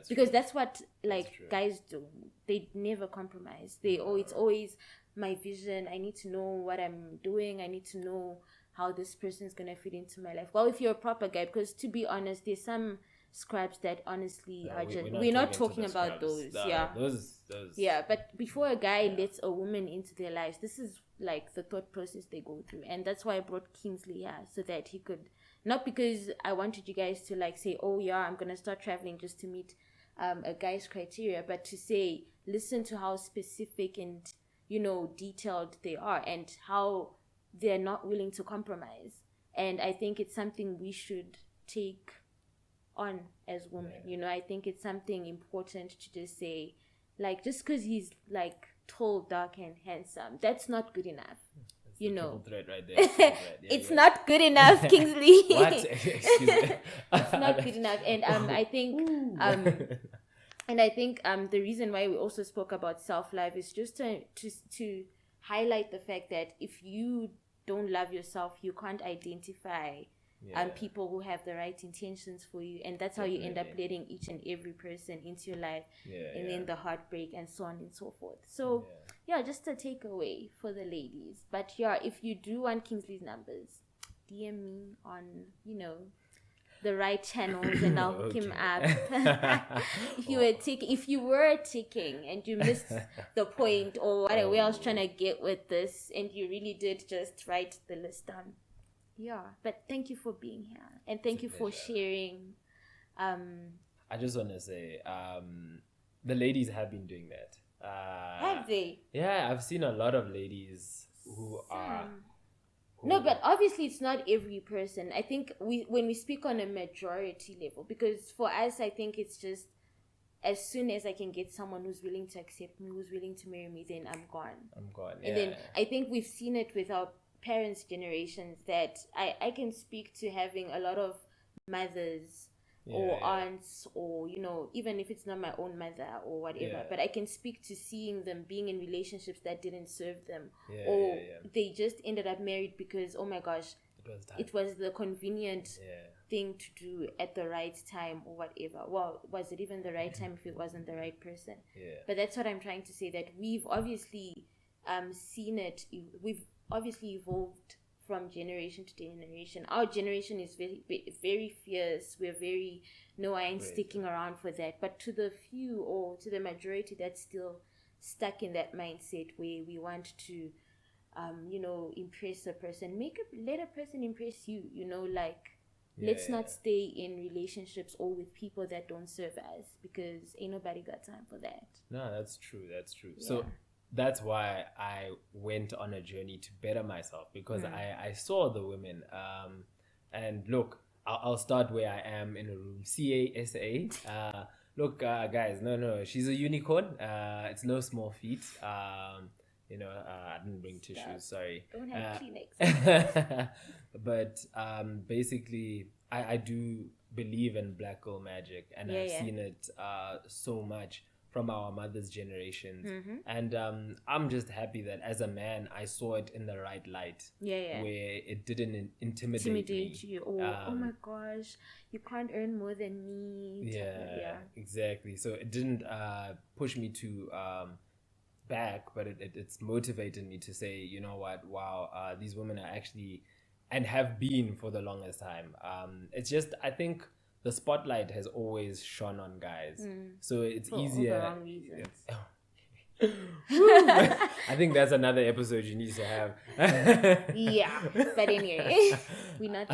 because that's what, like, guys do. They never compromise. It's always my vision. I need to know what I'm doing. I need to know how this person's gonna fit into my life. Well, if you're a proper guy, because to be honest, there's some scraps that honestly are just, we're not talking about those. Yeah, but before a guy lets a woman into their lives, this is like the thought process they go through. And that's why I brought Kingsley here, so that he could, not because I wanted you guys to like say, oh yeah, I'm gonna start traveling just to meet a guy's criteria, but to say, listen to how specific and detailed they are and how they're not willing to compromise. And I think it's something we should take on as women. I think it's something important to just say, like, just because he's like tall, dark, and handsome, that's not good enough. Thread right there. It's not good enough, Kingsley. What? Excuse me. It's not good enough. And I think the reason why we also spoke about self-love is just to highlight the fact that if you don't love yourself, you can't identify people who have the right intentions for you, and that's how you end up letting each and every person into your life, and then the heartbreak and so on and so forth. So just a takeaway for the ladies. But if you do want Kingsley's numbers, DM me on the right channels and I'll hook him up. If you were ticking and you missed the point or whatever I was trying to get with this, and you really did just write the list down. But thank you for being here, and thank you for sharing. I just want to say, the ladies have been doing that. Have they? Yeah, I've seen a lot of ladies who are. No, but obviously it's not every person. I think when we speak on a majority level, because for us, I think it's just as soon as I can get someone who's willing to accept me, who's willing to marry me, then I'm gone. And then I think we've seen it with our parents' generations, that I can speak to having a lot of mothers or aunts, or even if it's not my own mother or whatever, but I can speak to seeing them being in relationships that didn't serve them, or they just ended up married because, oh my gosh, it was the convenient thing to do at the right time or whatever. Well, was it even the right time if it wasn't the right person? But that's what I'm trying to say, that we've obviously seen it. We've obviously evolved from generation to generation. Our generation is very, very fierce. We're very, no, I ain't sticking around for that. But to the few, or to the majority that's still stuck in that mindset where we want to, impress a person, let a person impress you, let's not stay in relationships or with people that don't serve us, because ain't nobody got time for that. No, that's true. So that's why I went on a journey to better myself, because I saw the women. And look, I'll start where I am in a room. CASA. Look, guys, no, she's a unicorn. It's no small feat. I didn't bring tissues, sorry. Don't have Kleenex. But basically, I do believe in black girl magic, and I've seen it so much from our mother's generations. And I'm just happy that as a man I saw it in the right light, where it didn't intimidate me. You, oh my gosh, you can't earn more than me. Exactly. So it didn't push me to back, but it's motivated me to say, you know what, wow, these women are actually, and have been for the longest time. It's just, I think the spotlight has always shone on guys, so it's easier. For the wrong reasons. I think that's another episode you need to have. But anyway, we're not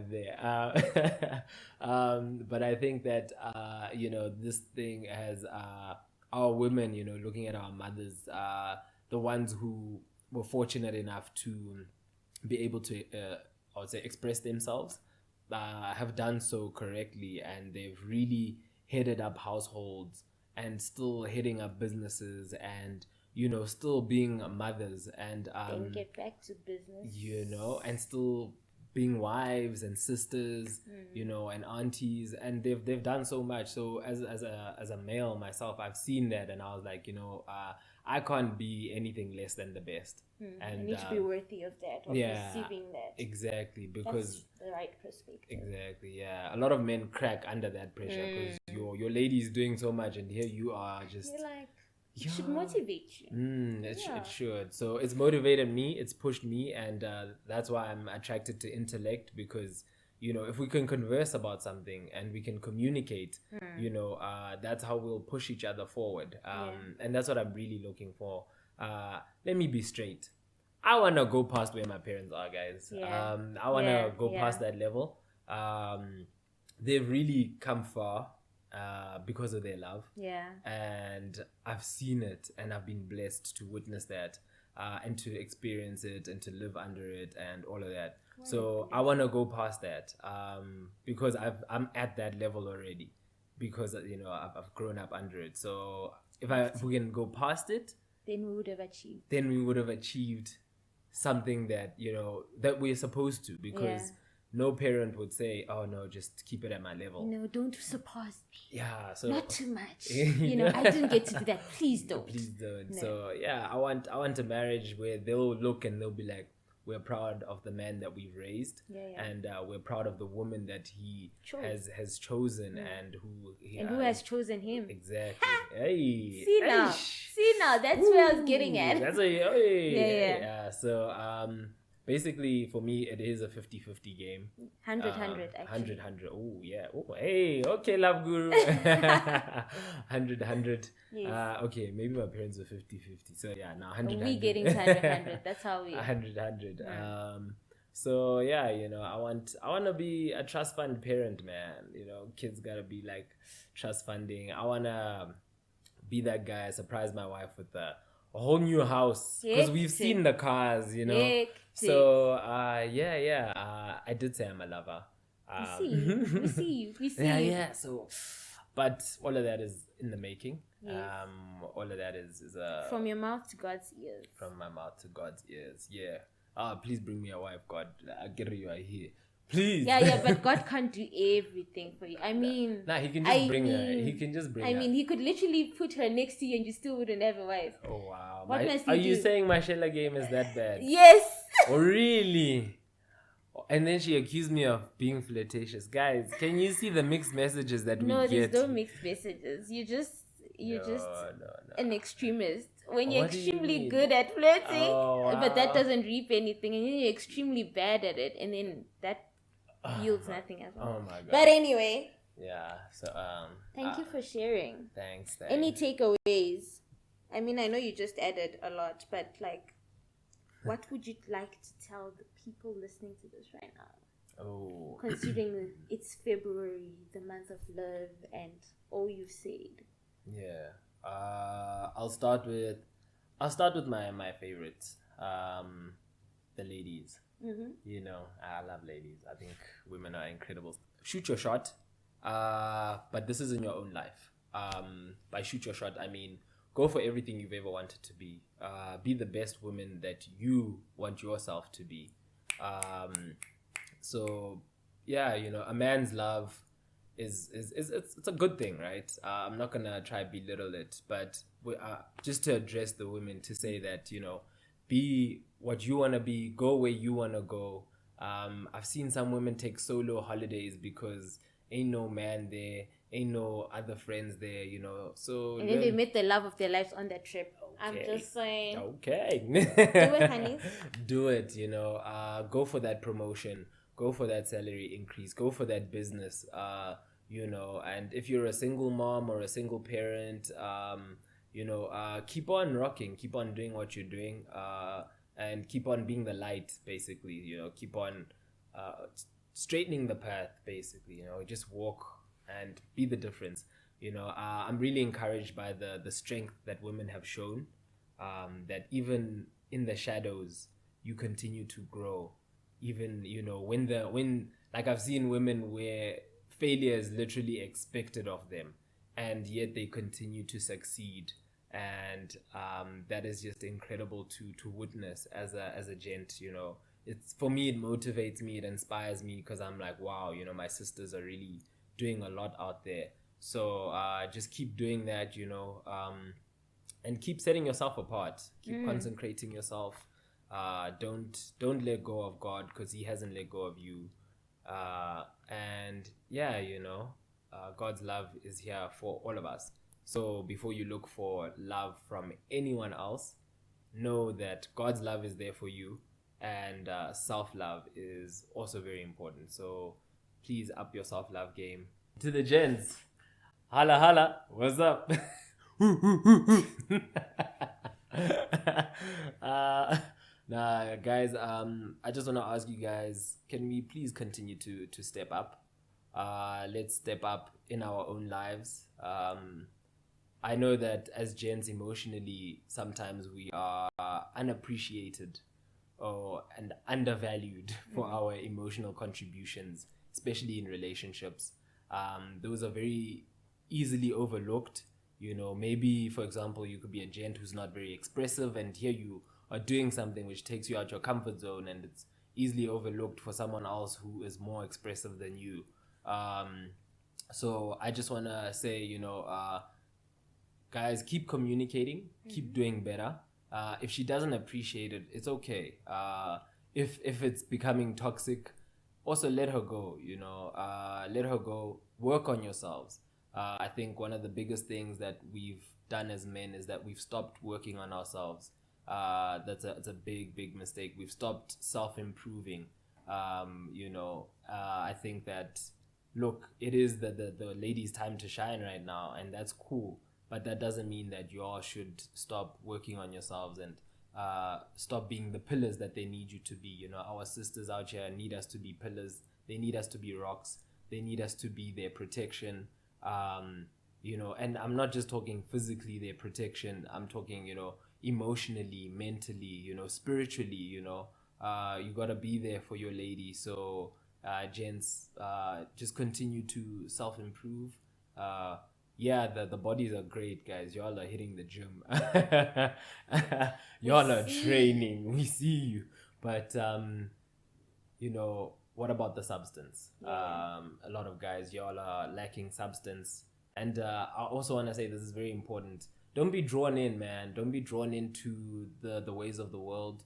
there. But I think that this thing has our women, looking at our mothers, the ones who were fortunate enough to be able to I would say express themselves, have done so correctly, and they've really headed up households and still heading up businesses, and still being mothers, and then get back to business, and still being wives and sisters, and aunties, and they've done so much. So as a male myself, I've seen that, and I was like, I can't be anything less than the best. And you need to be worthy of that, of receiving that. Exactly, because that's the right perspective. Exactly, yeah. A lot of men crack under that pressure, because your lady is doing so much, and here you are just. You're like, it should motivate you. It should. So it's motivated me. It's pushed me, and that's why I'm attracted to intellect, because if we can converse about something and we can communicate, that's how we'll push each other forward. And that's what I'm really looking for. Let me be straight. I want to go past where my parents are, guys. I want to go past that level. They've really come far because of their love. And I've seen it, and I've been blessed to witness that, and to experience it, and to live under it, and all of that. So I want to go past that, because I'm at that level already, because I've grown up under it. So if we can go past it, then we would have achieved something that that we're supposed to, because no parent would say, oh no, just keep it at my level. No, don't surpass me. So not too much. I didn't get to do that. Please don't. No. So I want a marriage where they'll look and they'll be like, we're proud of the man that we've raised, and we're proud of the woman that he has chosen, and who has chosen him. Exactly. Hey, see now, that's where I was getting at. That's yeah. So basically, for me, it is a 50-50 game. 100-100, actually. 100-100. Oh, yeah. Oh, hey. Okay, love guru. 100-100. Yes. Okay, maybe my parents were 50-50. So, yeah, now 100-100. We getting 100-100. That's how we... 100-100. So, yeah, you know, I want to be a trust fund parent, man. You know, kids got to be, like, trust funding. I want to be that guy, surprise my wife with a whole new house, because we've seen the cars, you know. So I did say I'm a lover. We see you. Yeah. So, but all of that is in the making. Yes. All of that is from your mouth to God's ears. From my mouth to God's ears. Yeah. Please bring me a wife, God. I get you are here. Please. Yeah, but God can't do everything for you. I mean... He can just bring her. He can just bring her. I mean, he could literally put her next to you and you still wouldn't have a wife. Oh, wow. What must he are do? you saying my Sheila game is that bad? Yes. Oh, really? And then she accused me of being flirtatious. Guys, can you see the mixed messages that we get? No, there's no mixed messages. You're just an extremist. When you're extremely good at flirting, but that doesn't reap anything, and then you're extremely bad at it, and then that yields nothing as well. Oh my God. But anyway. Yeah. So thank you for sharing. Thanks. Any takeaways? I mean, I know you just added a lot, but like, what would you like to tell the people listening to this right now? Oh. Considering it's February, the month of love, and all you've said. Yeah. I'll start with my favorites. The ladies. Mm-hmm. You know, I love ladies. I think women are incredible. Shoot your shot. But this is in your own life. By shoot your shot, I mean go for everything you've ever wanted to be. Be the best woman that you want yourself to be. So yeah, you know, a man's love is it's a good thing, right? I'm not gonna try belittle it, but just to address the women, to say that, you know, be what you want to be, go where you want to go. I've seen some women take solo holidays because ain't no man there, ain't no other friends there, you know. So and then they met the love of their lives on that trip. Okay. I'm just saying. Okay. Do it, honey. Do it, you know. Go for that promotion. Go for that salary increase. Go for that business. You know, and if you're a single mom or a single parent, you know, keep on rocking, keep on doing what you're doing, and keep on being the light, basically, you know, keep on straightening the path, basically, you know, just walk and be the difference. You know, I'm really encouraged by the strength that women have shown, that even in the shadows, you continue to grow. Even, you know, when like I've seen women where failure is literally expected of them, and yet they continue to succeed, and that is just incredible to witness as a gent. You know, it's, for me, it motivates me, it inspires me, because I'm like, wow, you know, my sisters are really doing a lot out there. So just keep doing that, you know, and keep setting yourself apart, keep consecrating yourself. Don't let go of God, because he hasn't let go of you. And yeah, you know, God's love is here for all of us. So before you look for love from anyone else, know that God's love is there for you, and self-love is also very important. So please up your self-love game. To the gents, holla holla, what's up? Nah, guys, I just want to ask you guys, can we please continue to step up? Let's step up in our own lives. I know that as gents, emotionally, sometimes we are unappreciated and undervalued for our emotional contributions, especially in relationships. Those are very easily overlooked. You know, maybe, for example, you could be a gent who's not very expressive, and here you are doing something which takes you out your comfort zone, and it's easily overlooked for someone else who is more expressive than you. So I just want to say, you know, guys, keep communicating, keep doing better. If she doesn't appreciate it, it's okay. if it's becoming toxic, also let her go. Let her go. Work on yourselves. I think one of the biggest things that we've done as men is that we've stopped working on ourselves. It's a big mistake. We've stopped self-improving. I think that, look, it is the ladies' time to shine right now, and that's cool. But that doesn't mean that you all should stop working on yourselves and stop being the pillars that they need you to be. Our sisters out here need us to be pillars. They need us to be rocks. They need us to be their protection. And I'm not just talking physically their protection. I'm talking, emotionally, mentally, spiritually. You gotta be there for your lady. So gents, just continue to self-improve. The bodies are great, guys. Y'all are hitting the gym. Y'all are training. We see you. But what about the substance? A lot of guys, y'all are lacking substance. And I also want to say this is very important. Don't be drawn in, man. Don't be drawn into the ways of the world.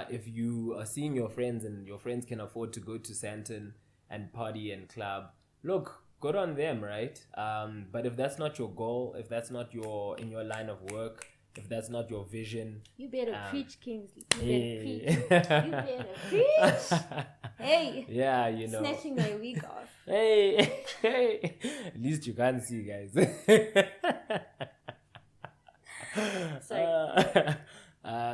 If you are seeing your friends and your friends can afford to go to Santon and party and club, look, good on them, right? But if that's not your goal, if that's not in your line of work, if that's not your vision, you better preach, Kingsley. You better preach. Hey. Yeah, snatching my wig off. Hey. At least you can't see, guys. Sorry.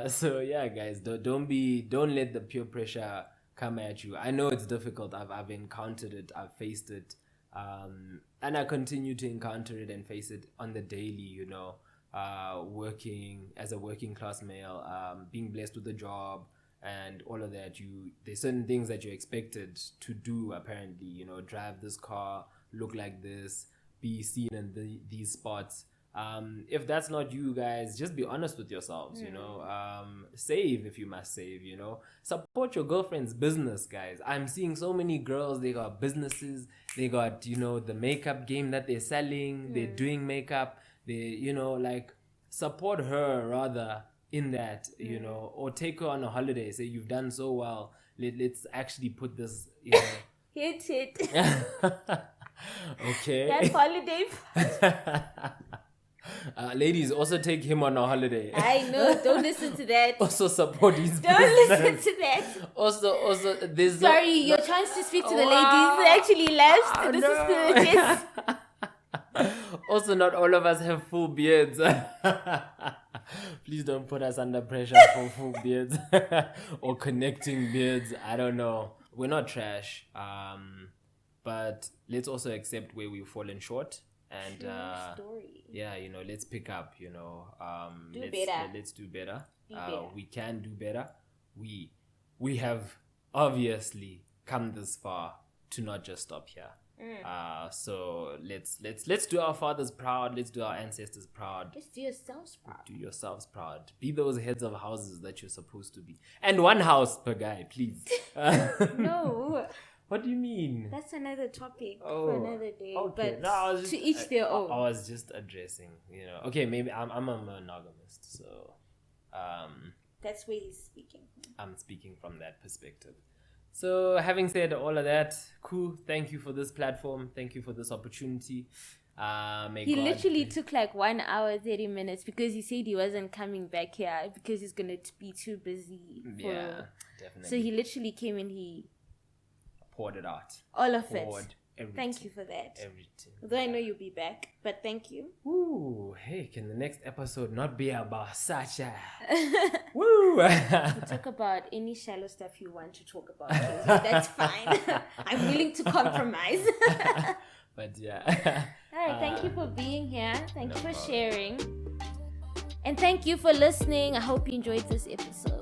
So yeah, guys, don't let the peer pressure come at you. I know it's difficult. I've encountered it. I've faced it. And I continue to encounter it and face it on the daily, working as a working class male, being blessed with a job and all of that. There's certain things that you're expected to do, apparently, drive this car, look like this, be seen in these spots. If that's not you guys, just be honest with yourselves. Save if you must save. Support your girlfriend's business, guys. I'm seeing so many girls, they got businesses, they got the makeup game that they're selling, they're doing makeup, they support her rather in that, or take her on a holiday. Say, you've done so well, let's actually put this hit okay, that holiday. Ladies, also take him on a holiday. I know, don't listen to that. Also support his Don't business. listen to that. Also there's sorry, your chance to speak to the ladies actually left. This is to the Also, not all of us have full beards. Please don't put us under pressure for full beards or connecting beards. I don't know. We're not trash. But let's also accept where we've fallen short. And let's pick up. Let's do better. We can do better. We have obviously come this far to not just stop here. So let's do our fathers proud. Let's do our ancestors proud. Just do yourselves proud. Do yourselves proud. Be those heads of houses that you're supposed to be. And one house per guy, please. No. What do you mean? That's another topic for another day. Okay. But no, to each their own. I was just addressing, Okay, maybe I'm a monogamist, so that's where he's speaking. I'm speaking from that perspective. So having said all of that, cool. Thank you for this platform. Thank you for this opportunity. He literally took 1 hour 30 minutes because he said he wasn't coming back here because he's gonna be too busy. Yeah, definitely. So he literally came and he poured it out. All of it. Everything. Thank you for that. Everything. Although I know you'll be back, but thank you. Woo! Hey, can the next episode not be about Sacha? Woo! We'll talk about any shallow stuff you want to talk about. That's fine. I'm willing to compromise. But yeah. All right. Thank you for being here. Thank you for sharing. And thank you for listening. I hope you enjoyed this episode.